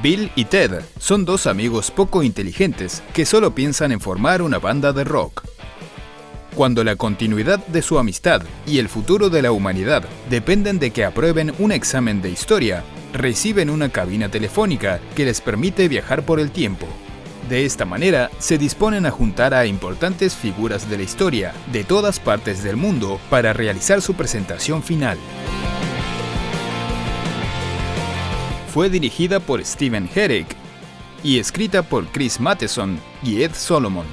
Bill y Ted son dos amigos poco inteligentes que solo piensan en formar una banda de rock. Cuando la continuidad de su amistad y el futuro de la humanidad dependen de que aprueben un examen de historia, reciben una cabina telefónica que les permite viajar por el tiempo. De esta manera, se disponen a juntar a importantes figuras de la historia de todas partes del mundo para realizar su presentación final. Fue dirigida por Steven Herek y escrita por Chris Matheson y Ed Solomon,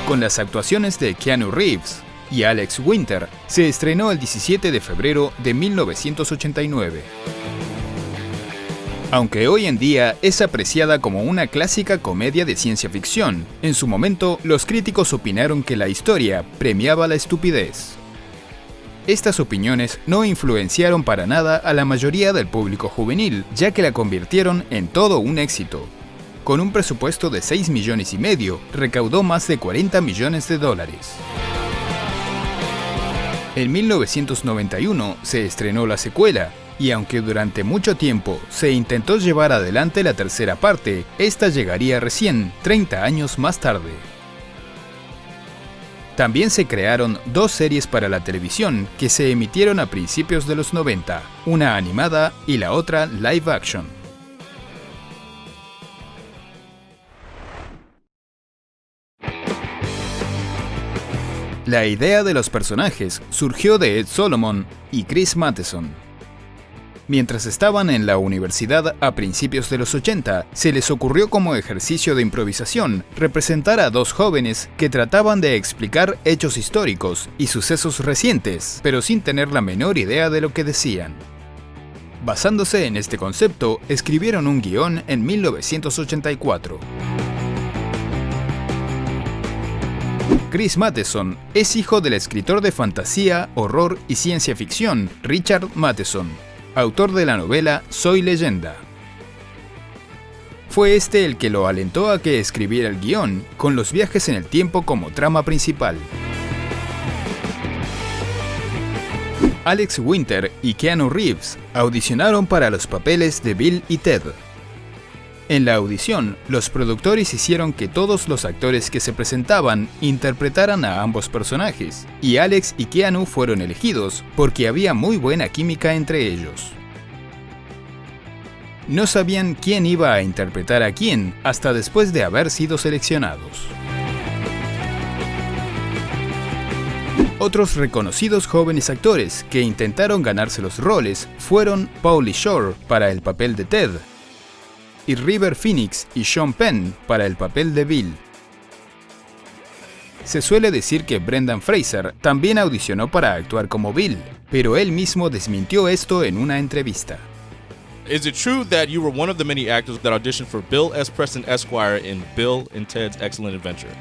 con las actuaciones de Keanu Reeves y Alex Winter. Se estrenó el 17 de febrero de 1989. Aunque hoy en día es apreciada como una clásica comedia de ciencia ficción, en su momento los críticos opinaron que la historia premiaba la estupidez. Estas opiniones no influenciaron para nada a la mayoría del público juvenil, ya que la convirtieron en todo un éxito. Con un presupuesto de $6,5 millones, recaudó más de $40 millones. En 1991 se estrenó la secuela, y aunque durante mucho tiempo se intentó llevar adelante la tercera parte, esta llegaría recién 30 años más tarde. También se crearon dos series para la televisión que se emitieron a principios de los 90, una animada y la otra live action. La idea de los personajes surgió de Ed Solomon y Chris Matheson. Mientras estaban en la universidad a principios de los 80, se les ocurrió como ejercicio de improvisación representar a dos jóvenes que trataban de explicar hechos históricos y sucesos recientes, pero sin tener la menor idea de lo que decían. Basándose en este concepto, escribieron un guión en 1984. Chris Matheson es hijo del escritor de fantasía, horror y ciencia ficción Richard Matheson, autor de la novela Soy Leyenda. Fue este el que lo alentó a que escribiera el guión, con los viajes en el tiempo como trama principal. Alex Winter y Keanu Reeves audicionaron para los papeles de Bill y Ted. En la audición, los productores hicieron que todos los actores que se presentaban interpretaran a ambos personajes, y Alex y Keanu fueron elegidos porque había muy buena química entre ellos. No sabían quién iba a interpretar a quién hasta después de haber sido seleccionados. Otros reconocidos jóvenes actores que intentaron ganarse los roles fueron Pauly Shore para el papel de Ted, y River Phoenix y Sean Penn para el papel de Bill. Se suele decir que Brendan Fraser también audicionó para actuar como Bill, pero él mismo desmintió esto en una entrevista. Is it true that you were one of the many actors that auditioned for Bill S. Preston Esquire in Bill and Ted's Excellent Adventure?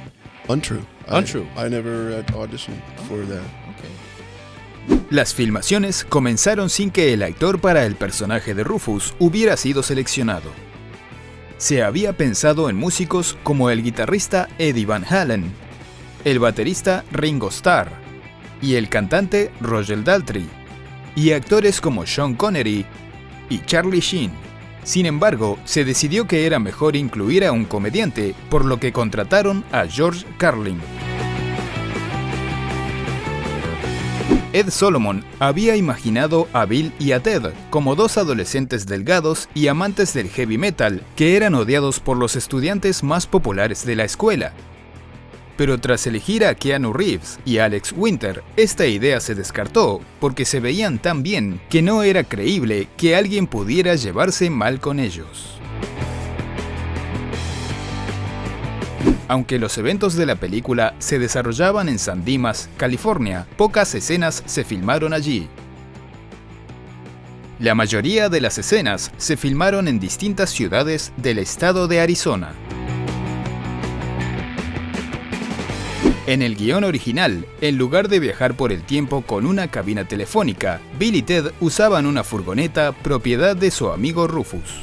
Untrue. Untrue. I never auditioned for that. Okay. Las filmaciones comenzaron sin que el actor para el personaje de Rufus hubiera sido seleccionado. Se había pensado en músicos como el guitarrista Eddie Van Halen, el baterista Ringo Starr y el cantante Roger Daltrey, y actores como Sean Connery y Charlie Sheen. Sin embargo, se decidió que era mejor incluir a un comediante, por lo que contrataron a George Carlin. Ed Solomon había imaginado a Bill y a Ted como dos adolescentes delgados y amantes del heavy metal que eran odiados por los estudiantes más populares de la escuela. Pero tras elegir a Keanu Reeves y Alex Winter, esta idea se descartó porque se veían tan bien que no era creíble que alguien pudiera llevarse mal con ellos. Aunque los eventos de la película se desarrollaban en San Dimas, California, pocas escenas se filmaron allí. La mayoría de las escenas se filmaron en distintas ciudades del estado de Arizona. En el guión original, en lugar de viajar por el tiempo con una cabina telefónica, Bill y Ted usaban una furgoneta propiedad de su amigo Rufus.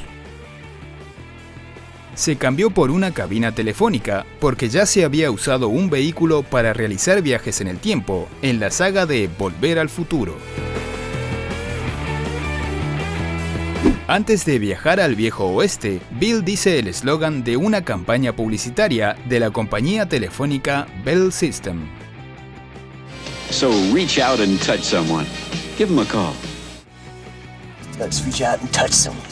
Se cambió por una cabina telefónica porque ya se había usado un vehículo para realizar viajes en el tiempo en la saga de Volver al Futuro. Antes de viajar al viejo oeste, Bill dice el eslogan de una campaña publicitaria de la compañía telefónica Bell System. So reach out and touch someone. Give them a call. Let's reach out and touch someone.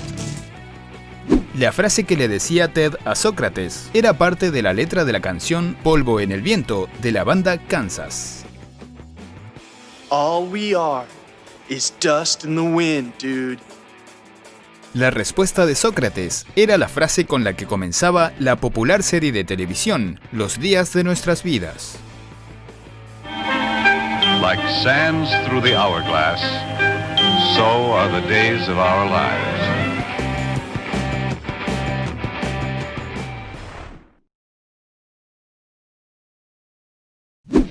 La frase que le decía Ted a Sócrates era parte de la letra de la canción Polvo en el viento de la banda Kansas. All we are is dust in the wind, dude. La respuesta de Sócrates era la frase con la que comenzaba la popular serie de televisión Los días de nuestras vidas. Like sands through the hourglass, so are the days of our lives.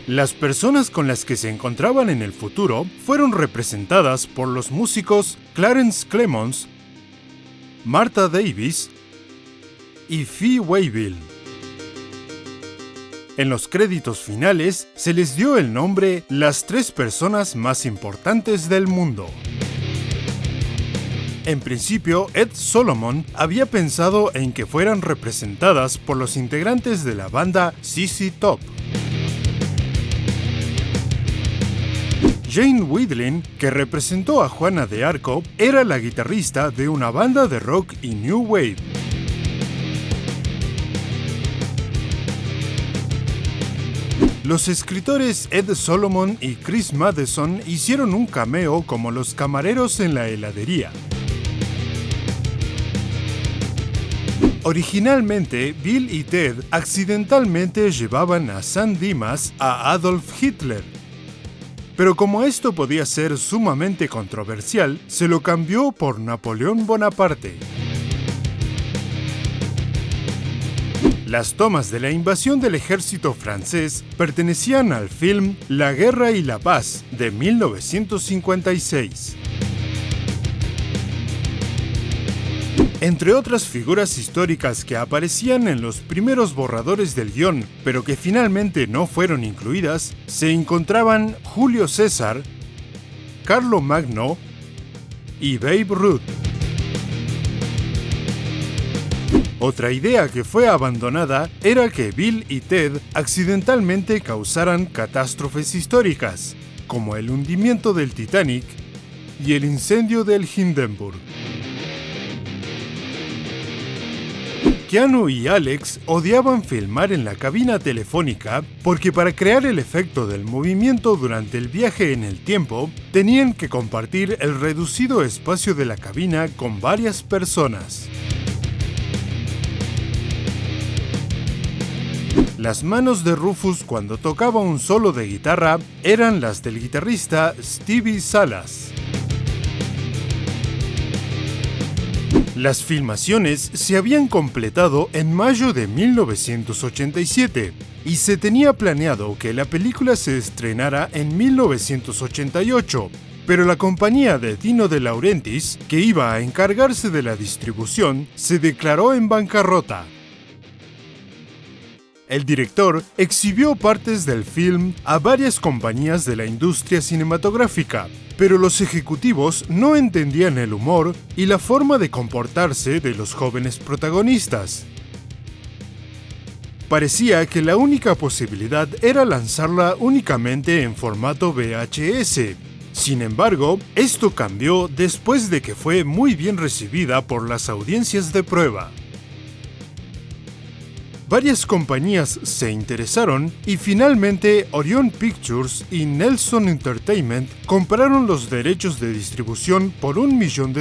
Las personas con las que se encontraban en el futuro fueron representadas por los músicos Clarence Clemons, Martha Davis y Fee Waybill. En los créditos finales se les dio el nombre Las 3 personas más importantes del mundo. En principio, Ed Solomon había pensado en que fueran representadas por los integrantes de la banda ZZ Top. Jane Wiedlin, que representó a Juana de Arco, era la guitarrista de una banda de rock y new wave. Los escritores Ed Solomon y Chris Matheson hicieron un cameo como los camareros en la heladería. Originalmente, Bill y Ted accidentalmente llevaban a San Dimas a Adolf Hitler. Pero como esto podía ser sumamente controversial, se lo cambió por Napoleón Bonaparte. Las tomas de la invasión del ejército francés pertenecían al film La Guerra y la Paz de 1956. Entre otras figuras históricas que aparecían en los primeros borradores del guión, pero que finalmente no fueron incluidas, se encontraban Julio César, Carlo Magno y Babe Ruth. Otra idea que fue abandonada era que Bill y Ted accidentalmente causaran catástrofes históricas, como el hundimiento del Titanic y el incendio del Hindenburg. Keanu y Alex odiaban filmar en la cabina telefónica porque para crear el efecto del movimiento durante el viaje en el tiempo, tenían que compartir el reducido espacio de la cabina con varias personas. Las manos de Rufus cuando tocaba un solo de guitarra eran las del guitarrista Stevie Salas. Las filmaciones se habían completado en mayo de 1987 y se tenía planeado que la película se estrenara en 1988, pero la compañía de Dino De Laurentiis, que iba a encargarse de la distribución, se declaró en bancarrota. El director exhibió partes del film a varias compañías de la industria cinematográfica, pero los ejecutivos no entendían el humor y la forma de comportarse de los jóvenes protagonistas. Parecía que la única posibilidad era lanzarla únicamente en formato VHS. Sin embargo, esto cambió después de que fue muy bien recibida por las audiencias de prueba. Varias compañías se interesaron y finalmente Orion Pictures y Nelson Entertainment compraron los derechos de distribución por $1 millón,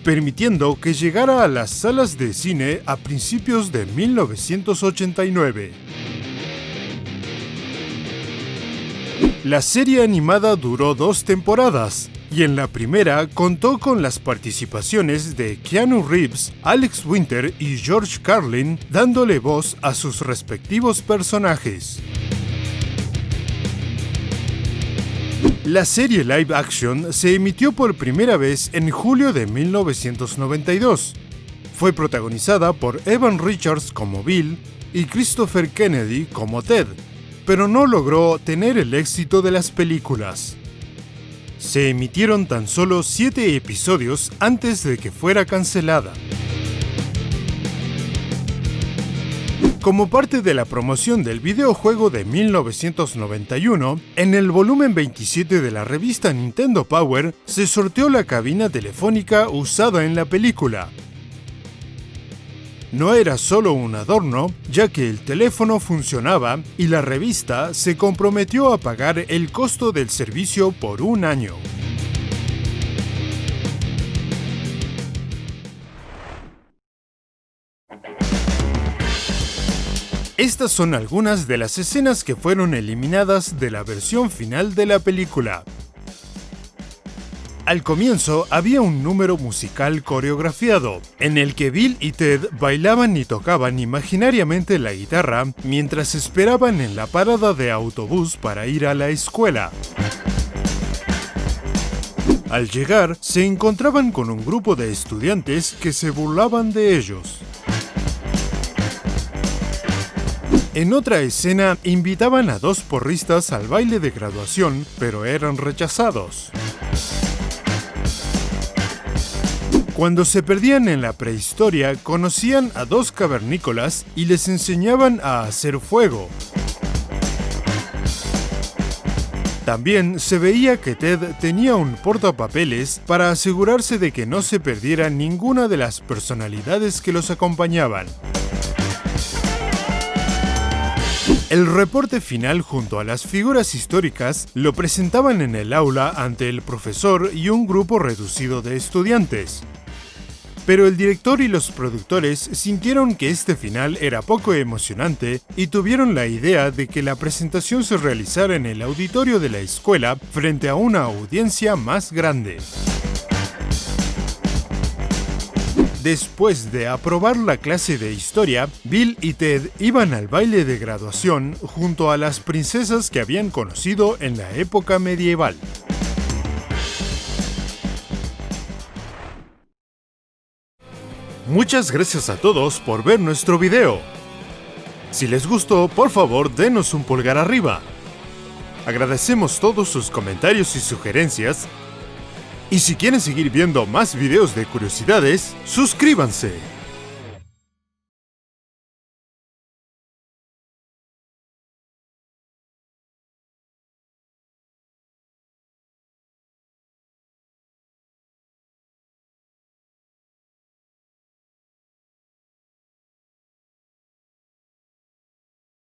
permitiendo que llegara a las salas de cine a principios de 1989. La serie animada duró 2 temporadas, y en la primera contó con las participaciones de Keanu Reeves, Alex Winter y George Carlin, dándole voz a sus respectivos personajes. La serie live action se emitió por primera vez en julio de 1992. Fue protagonizada por Evan Richards como Bill y Christopher Kennedy como Ted, pero no logró tener el éxito de las películas. Se emitieron tan solo 7 episodios antes de que fuera cancelada. Como parte de la promoción del videojuego de 1991, en el volumen 27 de la revista Nintendo Power se sorteó la cabina telefónica usada en la película. No era solo un adorno, ya que el teléfono funcionaba y la revista se comprometió a pagar el costo del servicio por un año. Estas son algunas de las escenas que fueron eliminadas de la versión final de la película. Al comienzo había un número musical coreografiado, en el que Bill y Ted bailaban y tocaban imaginariamente la guitarra mientras esperaban en la parada de autobús para ir a la escuela. Al llegar, se encontraban con un grupo de estudiantes que se burlaban de ellos. En otra escena, invitaban a 2 porristas al baile de graduación, pero eran rechazados. Cuando se perdían en la prehistoria, conocían a 2 cavernícolas y les enseñaban a hacer fuego. También se veía que Ted tenía un portapapeles para asegurarse de que no se perdiera ninguna de las personalidades que los acompañaban. El reporte final junto a las figuras históricas lo presentaban en el aula ante el profesor y un grupo reducido de estudiantes. Pero el director y los productores sintieron que este final era poco emocionante y tuvieron la idea de que la presentación se realizara en el auditorio de la escuela frente a una audiencia más grande. Después de aprobar la clase de historia, Bill y Ted iban al baile de graduación junto a las princesas que habían conocido en la época medieval. Muchas gracias a todos por ver nuestro video. Si les gustó, por favor denos un pulgar arriba. Agradecemos todos sus comentarios y sugerencias. Y si quieren seguir viendo más videos de curiosidades, suscríbanse.